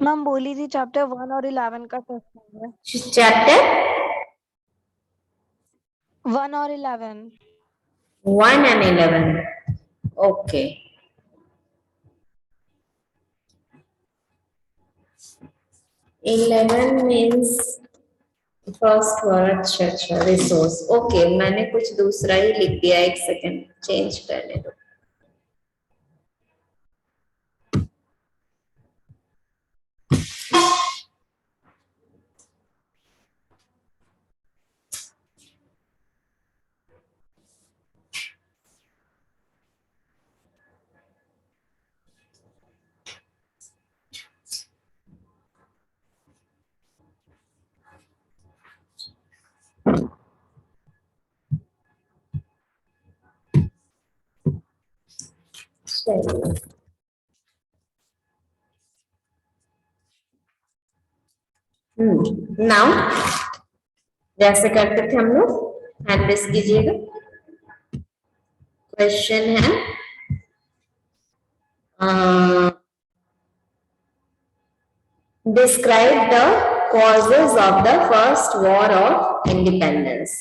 Ma'am बोली थी chapter 1 और 11 का क्वेश्चन है। चैप्टर 1 और 11। 1 and 11. Okay. Eleven means first word. अच्छा रिसोर्स। ओके मैंने कुछ दूसरा ही लिख दिया, एक सेकंड चेंज करने दो। नाउ जैसे करते थे हम लोग, हैंड रेस कीजिएगा। क्वेश्चन है describe the causes of the first war of independence.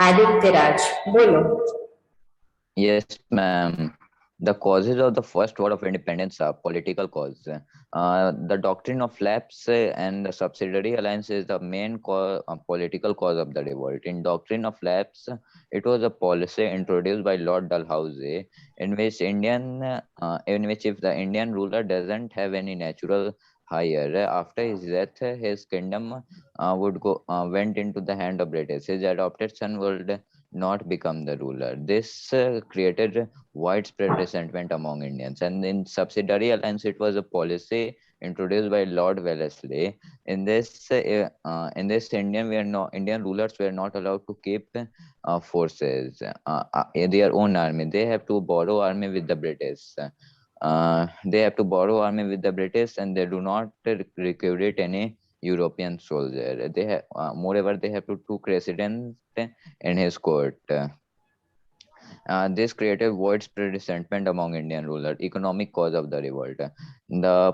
Aditya Raj बोलो। Yes, ma'am. The causes of the first war of independence are political causes. The doctrine of lapse and the subsidiary alliance is the main political cause of the revolt. In doctrine of lapse, it was a policy introduced by Lord Dalhousie, in which if the Indian ruler doesn't have any natural heir, after his death, his kingdom went into the hand of British. His adopted son would not become the ruler. This created widespread resentment among Indians. And in subsidiary alliance, it was a policy introduced by Lord Wellesley. In this, Indian rulers were not allowed to keep forces in their own army. They have to borrow army with the British. They have to borrow army with the British, and they do not recruit any European soldier. They have, moreover, they have to took residence in his court. This created widespread resentment among Indian rulers. Economic cause of the revolt: the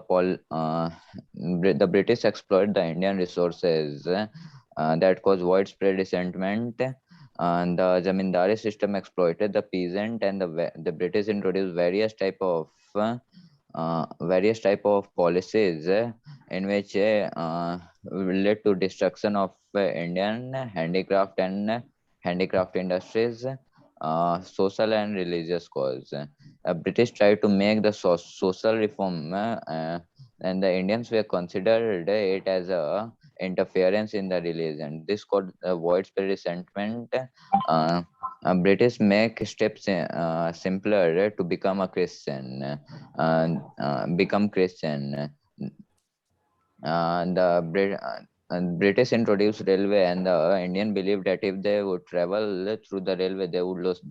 British exploited the Indian resources that caused widespread resentment. The zamindari system exploited the peasant, and the British introduced various type of policies in which led to destruction of Indian handicraft and handicraft industries, social and religious cause. British tried to make the social reform, and the Indians were considered it as a interference in the religion. This caused widespread resentment. British make steps simpler to become a Christian. Become Christian. British introduced railway, and the Indian believed that if they would travel through the railway, they would lose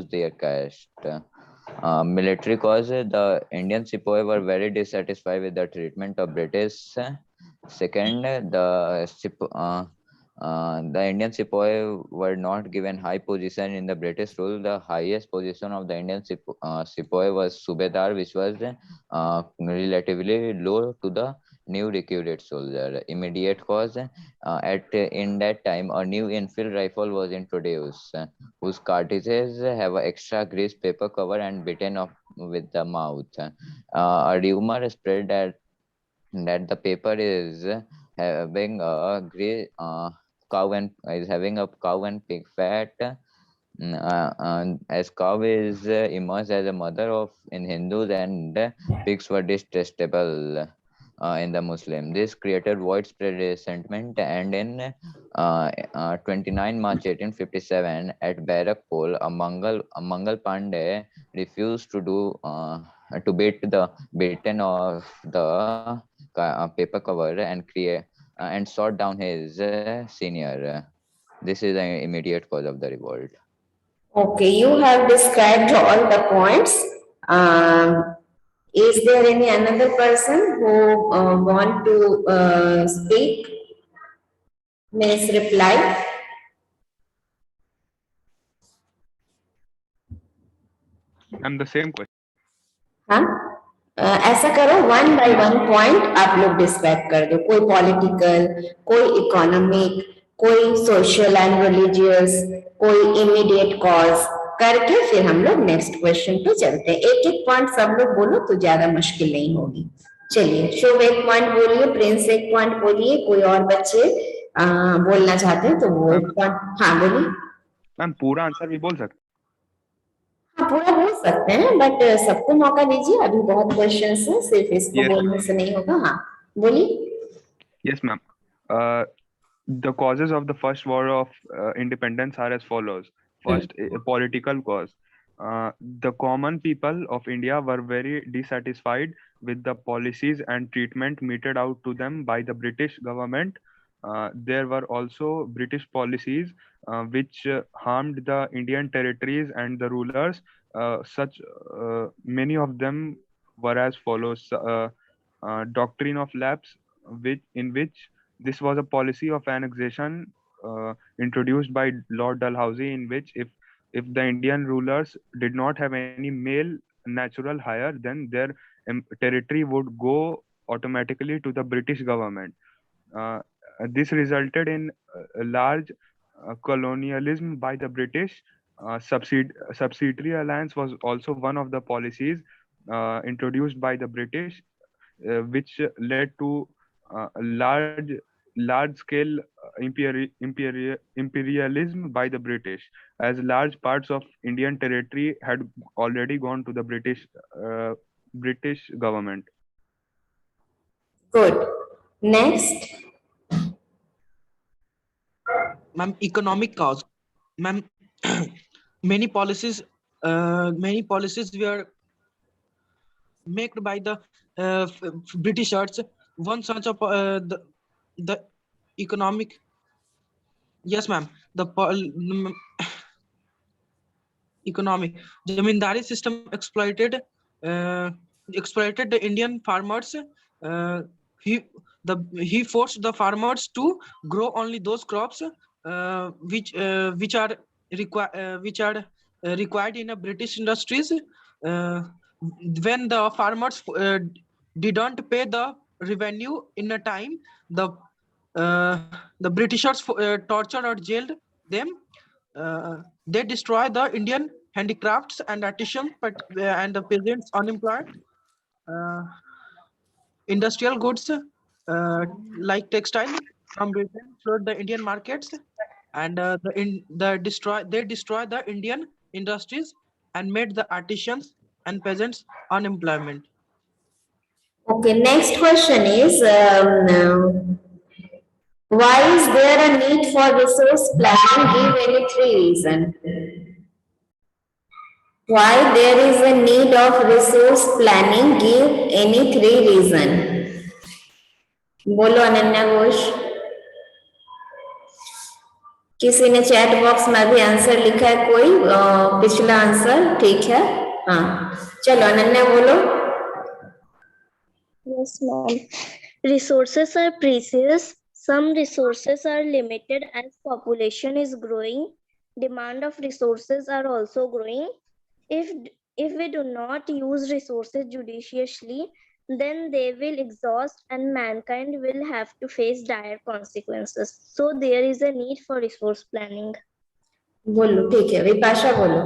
their caste. Military cause: the Indian sepoy were very dissatisfied with the treatment of British. Second, the Indian sepoy were not given high position in the British rule. The highest position of the Indian sepoy was Subedar, which was relatively low to the new recruited soldier. Immediate cause: in that time, a new Enfield rifle was introduced, whose cartridges have an extra grease paper cover and bitten off with the mouth. A rumor spread that the paper is having a gray cow and pig fat. As cow is emerged as a mother of in Hindus, and pigs were detestable in the Muslim. This created widespread resentment, and in 29 March 1857 at Barakpol, a Mangal Pandey refused to beat the bitten of the paper cover and shot down his senior. This is an immediate cause of the revolt. Okay, you have described all the points. Is there any another person who want to speak? Means reply. And the same question. Huh? ऐसा करो 1 by 1 point आप लोग describe कर दो, कोई political, कोई economic, कोई social and religious, कोई इमीडिएट कॉज करके फिर हम लोग नेक्स्ट क्वेश्चन पे चलते हैं। एक एक पॉइंट सब लोग बोलो तो ज्यादा मुश्किल नहीं होगी। चलिए, शुभ एक पॉइंट बोलिए, प्रिंस एक पॉइंट बोलिए, कोई और बच्चे बोलना चाहते हैं तो वो एक पॉइंट। हाँ बोलिए। मैम पूरा आंसर भी बोल सकते? हाँ पूरा बोल सकते हैं, बट सबको मौका दीजिए, अभी बहुत क्वेश्चन है, सिर्फ इसको Yes. बोलने से नहीं होगा। हाँ बोलिए। Yes, ma'am. The causes of the first war of independence are as follows. First, a political cause. The common people of India were very dissatisfied with the policies and treatment meted out to them by the British government. There were also British policies which harmed the Indian territories and the rulers. Such many of them were as follows. Doctrine of lapse, in which this was a policy of annexation introduced by Lord Dalhousie, in which if the Indian rulers did not have any male natural heir, then their territory would go automatically to the British government. This resulted in a large colonialism by the British. Subsidiary alliance was also one of the policies introduced by the British, which led to large scale imperialism by the British, as large parts of Indian territory had already gone to the British government. Good. Next. Ma'am, economic cause. Ma'am, many policies were made by the Britishers. One such of the economic. Yes, ma'am. The economic zamindari system exploited the Indian farmers. He forced the farmers to grow only those crops which are required in a British industries. When the farmers didn't pay the revenue in a time, the Britishers tortured or jailed them. They destroy the Indian handicrafts and artisans, and the peasants unemployed. Industrial goods like textile from Britain flood the Indian markets, and they destroy the Indian industries and made the artisans and peasants unemployment. Okay, next question is why is there a need for resource planning? Give any three reasons. Why there is a need of resource planning? Give any three reasons. बोलो अनन्या घोष। किसी ने chat box में भी answer लिखा है कोई? पिछला answer ठीक है। हाँ चलो अनन्या बोलो। Yes, ma'am. Resources are precious. Some resources are limited as population is growing. Demand of resources are also growing. If we do not use resources judiciously, then they will exhaust and mankind will have to face dire consequences. So there is a need for resource planning. बोलो ठीक है। विपाशा बोलो।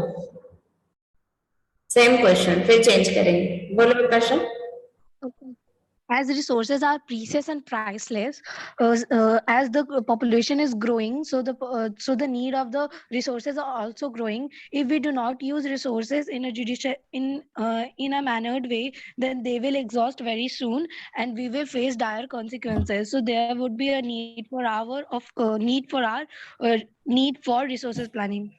Same question फिर change करेंगे। बोलो Vipasha. Okay. As resources are precious and priceless, as the population is growing, so the need of the resources are also growing. If we do not use resources in a mannered way, then they will exhaust very soon, and we will face dire consequences. So there would be a need for resources planning.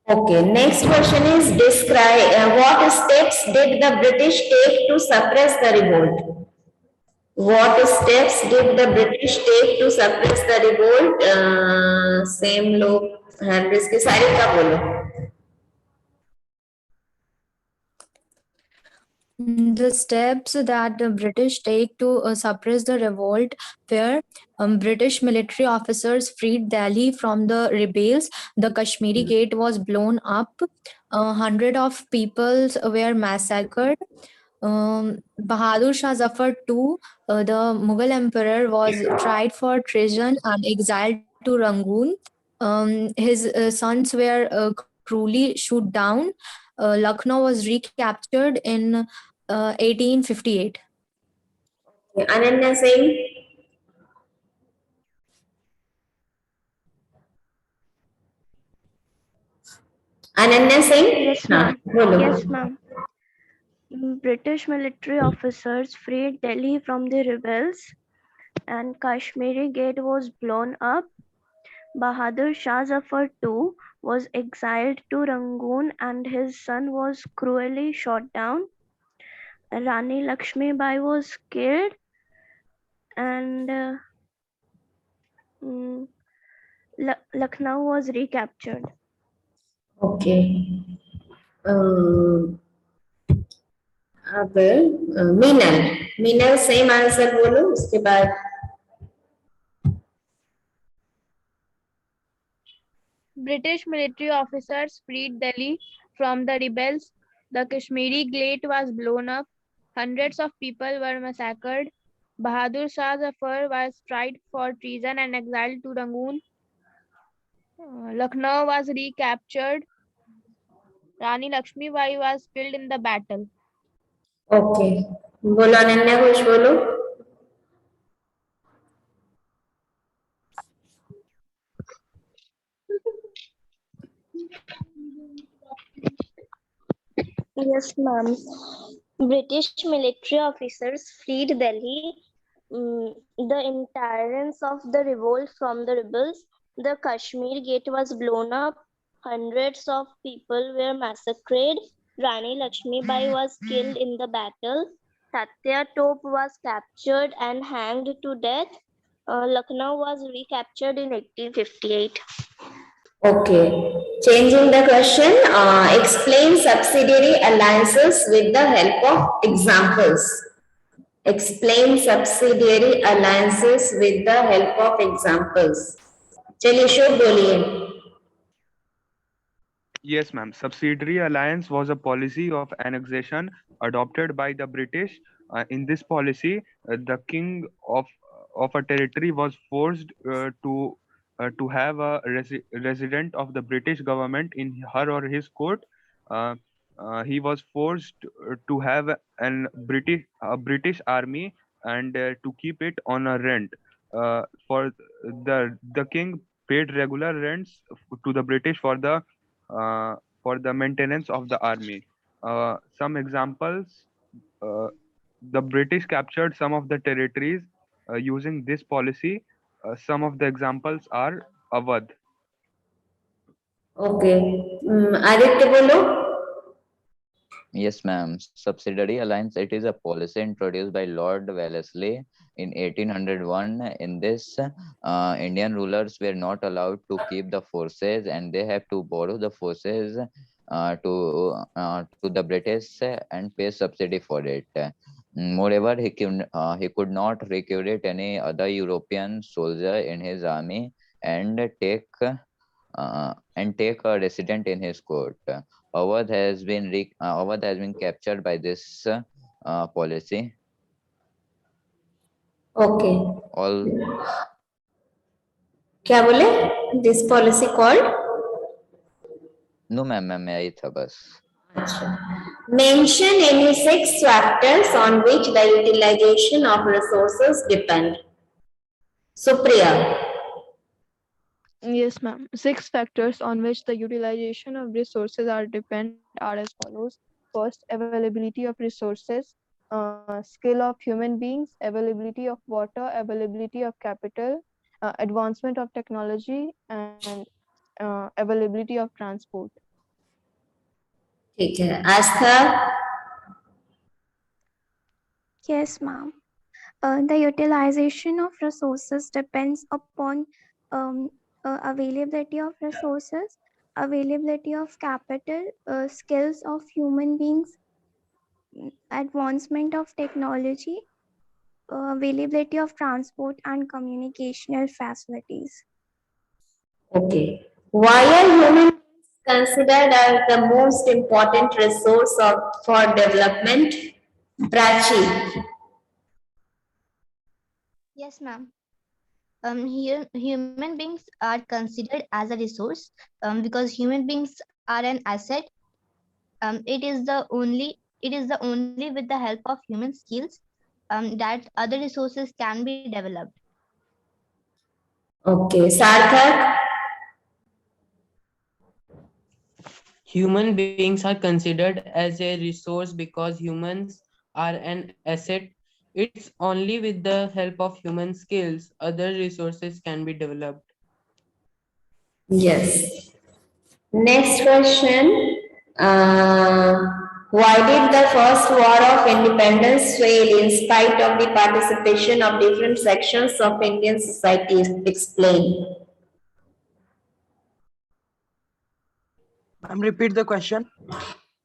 Okay, next question is describe what steps did the British take to suppress the revolt? What steps did the British take to suppress the revolt? Same लोग hand race के सारे का बोलो। The steps that the British take to suppress the revolt were British military officers freed Delhi from the rebels. The Kashmiri Gate was blown up. 100 of people were massacred. Bahadur Shah Zafar II, the Mughal emperor, was tried for treason and exiled to Rangoon. His sons were cruelly shot down. Lucknow was recaptured in 1858. Ananya Singh. Ananya Singh. Yes, हाँ, ma'am. बोलो. Yes, ma'am. British military officers freed Delhi from the rebels, and Kashmiri Gate was blown up. Bahadur Shah Zafar II was exiled to Rangoon and his son was cruelly shot down. Rani Lakshmi Bai was killed, and mm, Lucknow was recaptured. Okay. अब Meenal. Meenal same answer बोलो, उसके बाद British military officers freed Delhi from the rebels. The Kashmiri Gate was blown up. Hundreds of people were massacred. Bahadur Shah Zafar was tried for treason and exiled to Rangoon. Lucknow was recaptured. Rani Lakshmi Bai was killed in the battle. Okay. बोलो अनन्या, कुछ बोलो. Yes, ma'am. British military officers freed Delhi. The intolerance of the revolt from the rebels. The Kashmir Gate was blown up. Hundreds of people were massacred. Rani Lakshmi Bai was killed in the battle. Tatya Tope was captured and hanged to death. Lucknow was recaptured in 1858. Okay. Changing the question. Explain subsidiary alliances with the help of examples. Explain subsidiary alliances with the help of examples. चलिए शुभ बोलिए. Yes, ma'am. Subsidiary alliance was a policy of annexation adopted by the British. In this policy, the king of a territory was forced to have a resident of the British government in her or his court. Uh, he was forced to have a British army and to keep it on a rent. For the king paid regular rents to the British for the maintenance of the army. Some examples: uh, the British captured some of the territories using this policy. Some of the examples are Awadh. Okay. Aditya बोलो. Yes, ma'am. Subsidiary alliance, it is a policy introduced by Lord Wellesley in 1801. In this, Indian rulers were not allowed to keep the forces and they have to borrow the forces to the British and pay subsidy for it. Moreover, he could not recruit any other European soldier in his army and take a resident in his court. Awadh has been captured by this policy. Okay. All क्या बोले? This policy called? no, ma'am, मैं यही था बस. अच्छा. Mention any 6 factors on which the utilization of resources depend. Supriya. Yes, ma'am. 6 factors on which the utilization of resources are depend are as follows. First, availability of resources, skill of human beings, availability of water, availability of capital, advancement of technology, and availability of transport. ठीक है. आस्था. Yes, ma'am. The utilization of resources depends upon um, availability of resources, availability of capital, skills of human beings, advancement of technology, availability of transport and communicational facilities. Okay. Why are human beings considered as the most important resource for development? Prachi. Yes, ma'am. Here, human beings are considered as a resource because human beings are an asset. It is the only with the help of human skills that other resources can be developed. Okay, Sarthak. Human beings are considered as a resource because humans are an asset. It's only with the help of human skills other resources can be developed. Yes. Next question. Why did the first war of independence fail in spite of the participation of different sections of Indian society? Explain. Ma'am, repeat the question.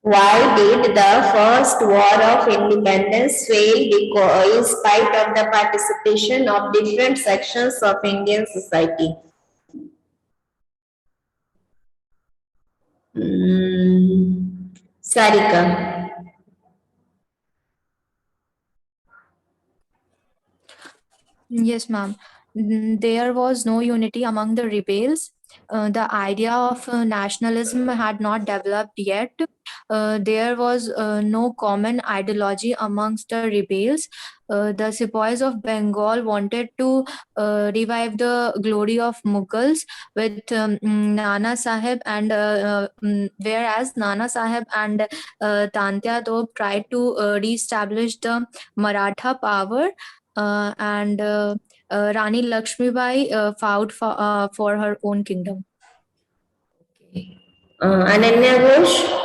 Why did the first war of independence fail because, in spite of the participation of different sections of Indian society? Sarika. Yes, ma'am. There was no unity among the rebels. The idea of nationalism had not developed yet. There was no common ideology amongst the rebels. The sepoys of Bengal wanted to revive the glory of Mughals with Nana Sahib, and whereas Nana Sahib and Tantya Tope tried to re-establish the Maratha power, and Rani Lakshmibai fought for her own kingdom. Ananya Ghosh.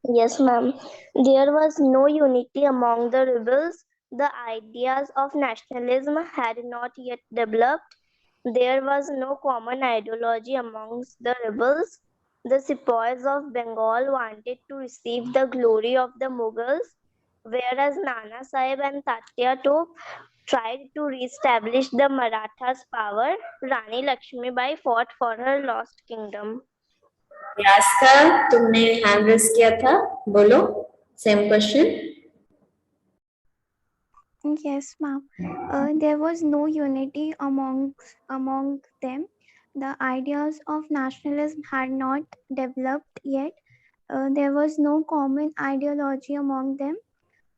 Yes, ma'am. There was no unity among the rebels. The ideas of nationalism had not yet developed. There was no common ideology amongst the rebels. The sepoys of Bengal wanted to receive the glory of the Mughals, whereas Nana Sahib and Tatya Tope tried to re-establish the Marathas' power. Rani Lakshmibai fought for her lost kingdom. यास्का तुमने hand raise किया था बोलो same question Yes, ma'am. There was no unity among them. The ideas of nationalism had not developed yet. There was no common ideology among them.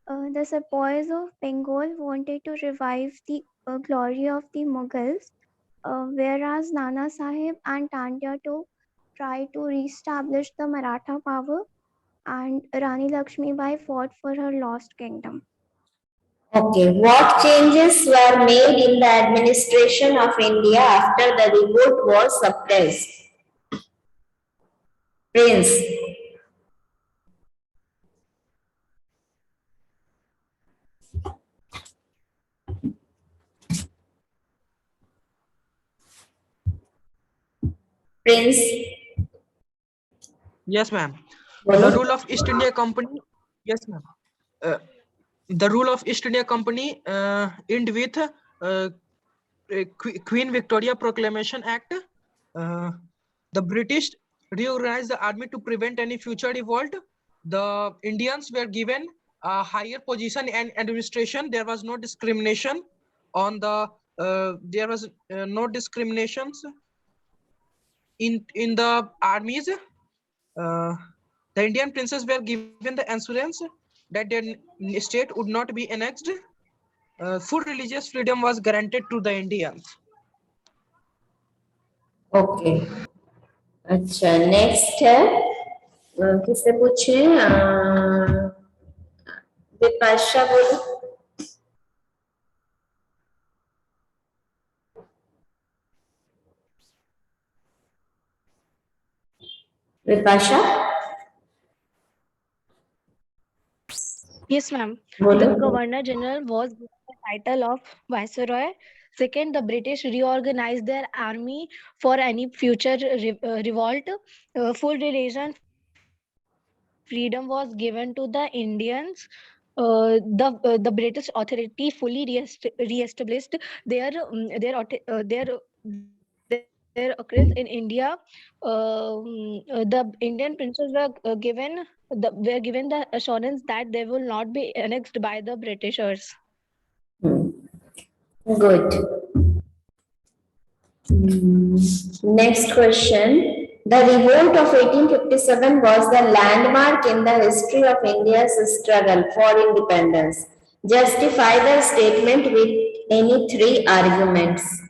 The sepoys of Bengal wanted to revive the glory of the Mughals, whereas Nana Sahib and Tandya Tope tried to re-establish the Maratha power, and Rani Lakshmibai fought for her lost kingdom. Okay, what changes were made in the administration of India after the revolt was suppressed? Prince. Prince. Yes, ma'am. बोलो The rule of East India Company. Yes, ma'am. The rule of East India Company ended with Queen Victoria Proclamation Act. The British reorganized the army to prevent any future revolt. The Indians were given a higher position and administration. There was no discrimination on the. There was no discriminations in the armies. The Indian princes were given the assurance that their state would not be annexed. Full religious freedom was granted to the Indians. Okay अच्छा next है किससे पूछे विपाशा बोलो Vipasha Yes, ma'am. बोलो The Governor General was given the title of Viceroy. Second, the British reorganized their army for any future revolt. Full religion freedom was given to the Indians. The British authority fully re-established their occurrence in India. The Indian princes were given were given the assurance that they will not be annexed by the Britishers. Good. Next question. The revolt of 1857 was the landmark in the history of India's struggle for independence. Justify the statement with any three arguments.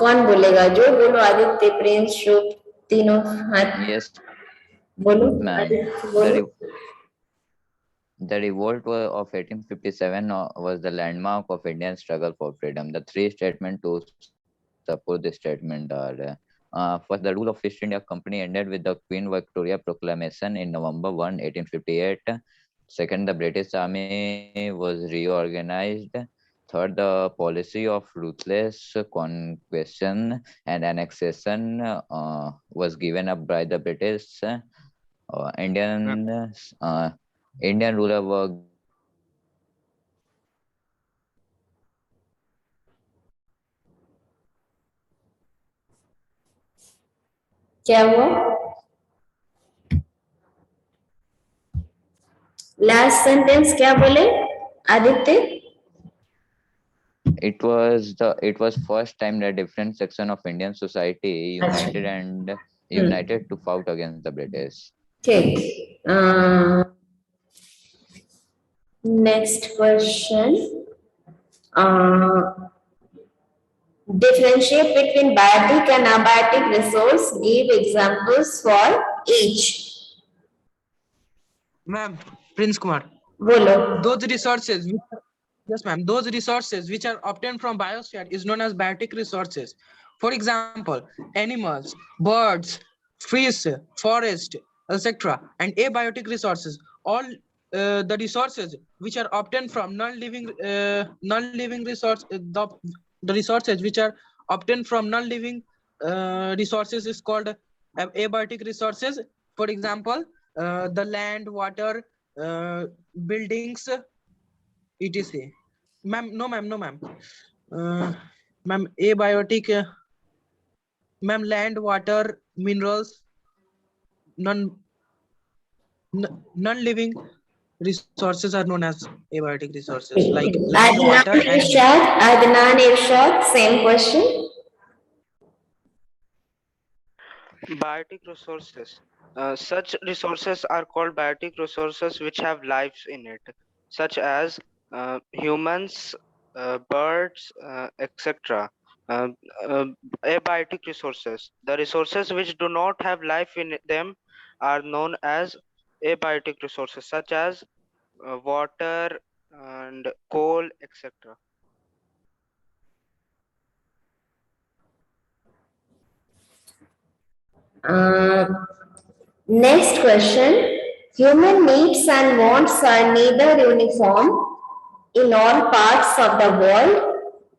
कौन बोलेगा? जो बोलो, Aditya, Prince, शुभ, तीनों हाथ Yes, बोलो। ma'am. Aditya The, बोलो। re- the revolt of 1857 was the landmark of Indian struggle for freedom. The three statements to support this statement are first, the rule of East India Company ended with the Queen Victoria Proclamation in November 1, 1858. Second, the British Army was reorganized. Third, the policy of ruthless conquest and annexation was given up by the British. Uh, Indian ruler were given the right to establish themselves as independent nations. क्या हुआ? Last sentence क्या बोले Aditya? It was first time that different section of Indian society united to fight against the British. ठीक. Next question. Differentiate between biotic and abiotic resource. Give examples for each. Ma'am, Prince Kumar. बोलो. Those resources, yes, ma'am. Those resources which are obtained from biosphere is known as biotic resources. For example, animals, birds, fish, forest, etc. And abiotic resources, all the resources which are obtained from non-living resource. The resources which are obtained from non-living resources is called abiotic resources. For example, the land, water, buildings, etc. Ma'am, no, ma'am, no, ma'am. Ma'am, abiotic, ma'am, land, water, minerals, non non-living resources are known as abiotic resources, like land, Adnan water, and Irshad. Adnan Irshad. Same question. Biotic resources. Such resources are called biotic resources which have lives in it, such as humans, birds, etc. Uh, uh, Abiotic resources. The resources which do not have life in them are known as abiotic resources, such as water and coal, etc. Next question. Human needs and wants are neither uniform in all parts of the world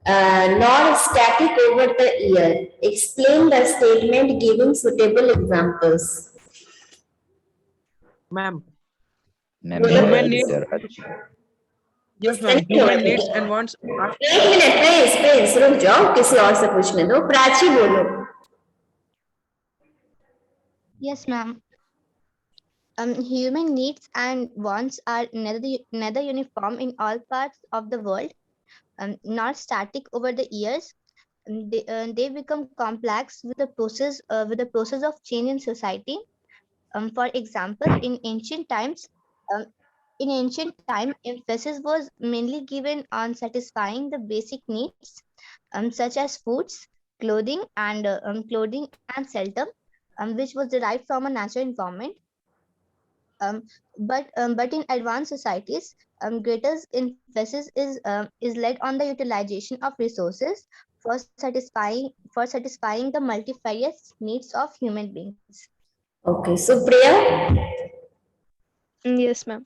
nor static over the year. Explain the statement giving suitable examples. ma'am, Ma'am, human needs, Aditya Raj. yes, ma'am, human needs and wants are, एक minute please रुक जाओ किसी और से पूछने दो प्राची बोलो Yes, ma'am. Human needs and wants are neither uniform in all parts of the world, nor static over the years. They become complex with the process of change in society. For example, um, in ancient time, emphasis was mainly given on satisfying the basic needs, such as foods, clothing and shelter, which was derived from a natural environment. Um, but in advanced societies, greater emphasis is laid on the utilization of resources for satisfying the multifarious needs of human beings. okay Supriya Yes, ma'am.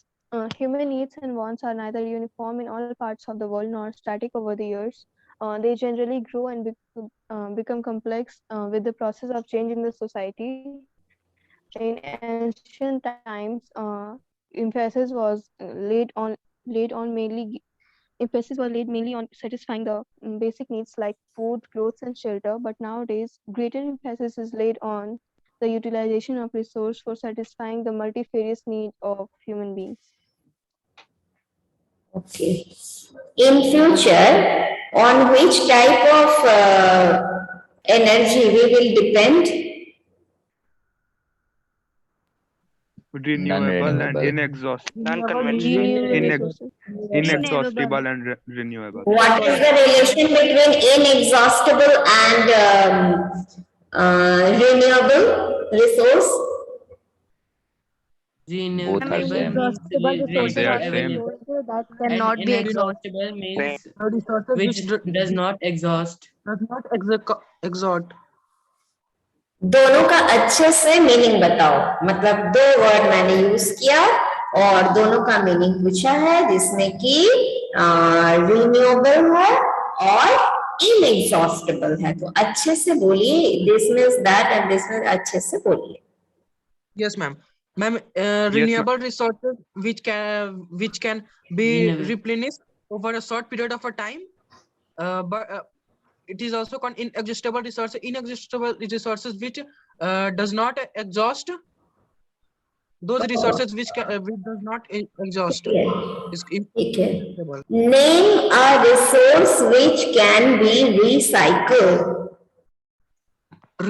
Human needs and wants are neither uniform in all parts of the world nor static over the years. They generally grow and become complex with the process of changing the society. In ancient times, emphasis was laid on mainly emphasis was laid mainly on satisfying the basic needs like food, clothes, and shelter, but nowadays greater emphasis is laid on the utilization of resource for satisfying the multifarious needs of human beings. Okay. In future, on which type of energy we will depend? Renewable and Non-renewable. Non-conventional. Renewable resources. inexhaustible and renewable. What is the relation between inexhaustible and renewable resource? Both are Renewable same. means Inexhaustible resources They are are the same. resources that and cannot be exhausted. inexhaustible Same. means resources which which does not exhaust. does not exhaust. दोनों का अच्छे से meaning बताओ, मतलब दो word मैंने use किया और दोनों का मीनिंग पूछा है, जिसमें कि रिन्यूएबल है और इनएग्जॉस्टेबल है। तो अच्छे से बोलिए, this means that and this means, अच्छे से बोलिए। Yes, ma'am. Ma'am, Yes, renewable resources which can be Renewable. replenished over a short period of a time, but it is also called inexhaustible resources. Inexhaustible resources which does not exhaust. Those resources which does not exhaust is ठीक है, inexhaustible. Name a resource which can be recycled.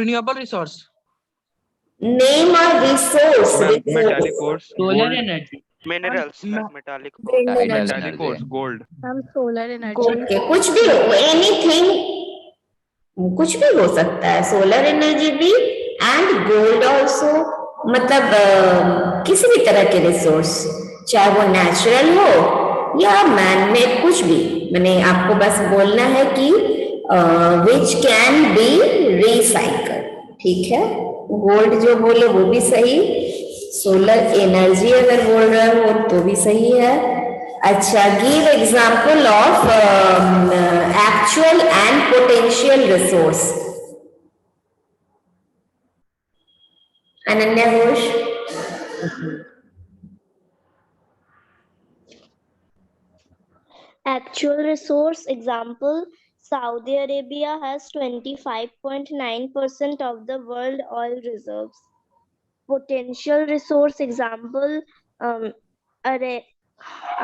Renewable resource. Name a resource metallic ores, Solar gold. energy. Minerals like Ma- metallic ore. Tidal Metallic ores, energy. gold. Solar energy. Okay, कुछ भी हो, anything, कुछ भी हो सकता है, solar energy भी and gold also, मतलब किसी भी तरह के रिसोर्स, चाहे वो नेचुरल हो या मैन मेड, कुछ भी। मैंने आपको बस बोलना है कि विच कैन बी रिसाइकल। ठीक है, गोल्ड जो बोले वो भी सही, सोलर एनर्जी अगर बोल रहे हो तो भी सही है। अच्छा, give example of actual and potential resource. Ananya Ghosh. Actual resource example, Saudi Arabia has 25.9% of the world oil reserves. Potential resource example,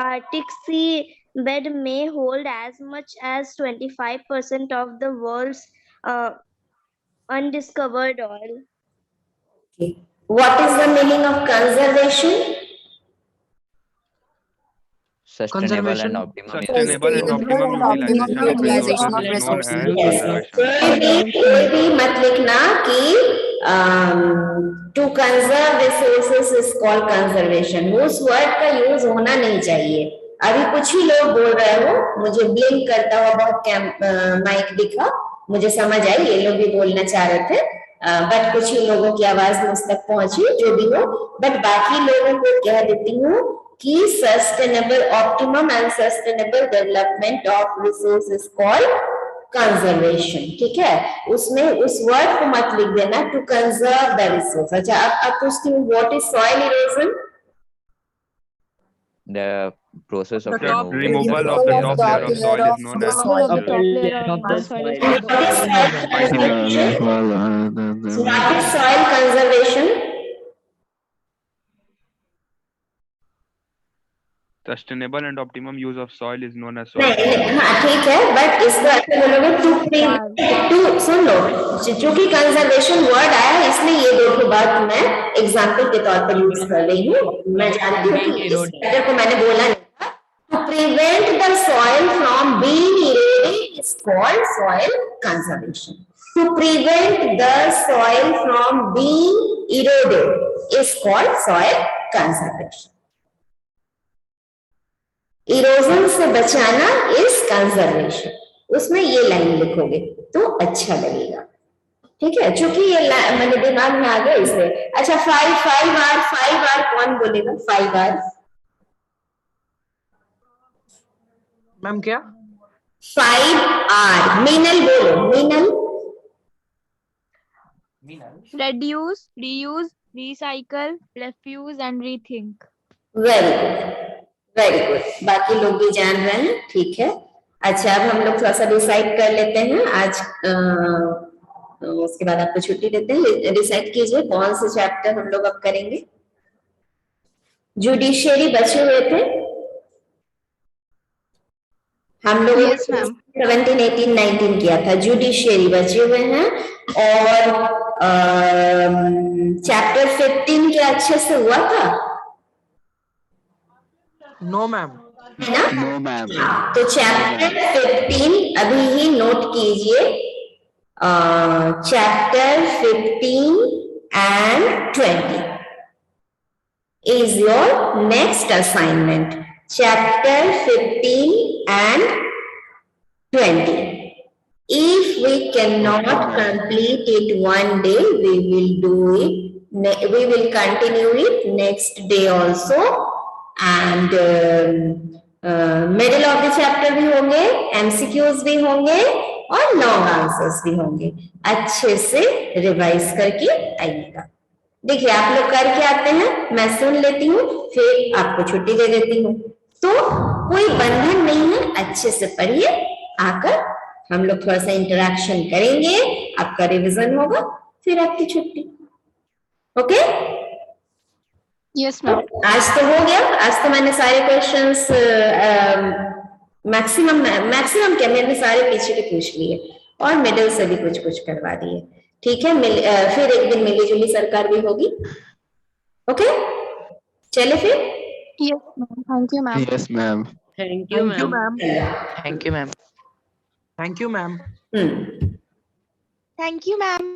Arctic Sea bed may hold as much as 25% of the world's undiscovered oil. Okay. What is the meaning of conservation? Sustainable and Conservation. optimum Sustainable and optimum utilization of resources is known as Yes. conservation. कोई भी मत लिखना कि to conserve resources is called conservation, उस word का use होना नहीं चाहिए। अभी कुछ ही लोग बोल रहे हो, मुझे ब्लिंक करता हुआ बहुत माइक दिखा, मुझे समझ आई ये लोग भी बोलना चाह रहे थे, बट कुछ ही लोगों की आवाज मुझ तक पहुंची, जो भी हो। बट बाकी लोगों को कह देती हूँ कि sustainable, optimum and sustainable development of resource is called conservation. ठीक है, उसमें उस वर्ड को मत लिख देना टू कंजर्व द रिसोर्स। अच्छा, अब पूछती हूँ, what is soil erosion? the process of The top Removal of the top layer of soil is known as Removal of the soil top erosion. layer of the soil is What called is soil soil erosion. conservation? What is soil conservation? Sustainable and optimum use of soil is known as soil नहीं, conservation. हाँ ठीक है, but इसको ऐसे बोलोगे to सुन लो, चूंकि conservation word आया है इसलिए ये दो ठो बात मैं एग्जांपल के तौर पर यूज कर रही हूँ। मैं जानती हूँ कि इस मैटर को मैंने बोला नहीं था। To prevent the soil from being eroded is called soil conservation. To prevent the soil from being eroded is called soil conservation. Erosion से बचाना इज कंजर्वेशन, उसमें ये लाइन लिखोगे तो अच्छा लगेगा। ठीक है, चूंकि ये मेरे दिमाग में आ गया इसलिए। अच्छा, 5 आर कौन बोलेगा? 5 आर। मैम क्या? 5 आर। मीनल बोलो, Meenal. Reduce, reuse, recycle, refuse, and rethink. Very good. Very good, बाकी लोग भी जान रहे हैं, ठीक है। अच्छा, अब हम लोग थोड़ा सा डिसाइड कर लेते हैं आज, उसके बाद आपको छुट्टी देते हैं। डिसाइड कीजिए कौन से चैप्टर हम लोग अब करेंगे। जुडिशियरी बचे हुए थे हम लोगों Yes, ने ma'am. 17, 18, 19 किया था। जुडिशियरी बचे हुए हैं और चैप्टर 15 क्या अच्छे से हुआ था? No ma'am. है ना? No ma'am. तो चैप्टर 15 अभी ही नोट कीजिए। Chapter 15 and 20 is your next assignment. Chapter 15 and 20. If we cannot complete it one day, we will do it. We will continue it next day also. And middle of the chapter भी होंगे, MCQs भी होंगे और long answers भी होंगे। अच्छे से revise करके आइएगा। देखिए, आप लोग करके आते हैं, मैं सुन लेती हूँ, फिर आपको छुट्टी दे देती हूँ। तो कोई बंधन नहीं है, अच्छे से पढ़िए। आकर हम लोग थोड़ा सा इंटरेक्शन करेंगे, आपका रिवीजन होगा, फिर आपकी छुट्टी। ओके? Yes, ma'am. आज तो हो गया, आज तो मैंने सारे क्वेश्चंस मैक्सिमम क्या, मैंने सारे पीछे के पूछ लिए और मिडिल से भी कुछ कुछ करवा दिए। ठीक है, फिर एक दिन मिली जुली सरकार भी होगी। ओके, चले फिर। Yes, ma'am. Thank you, ma'am. Yes, ma'am. Thank you, Thank you, ma'am. ma'am. Thank you, ma'am. Thank you, ma'am. Hmm Thank you, ma'am.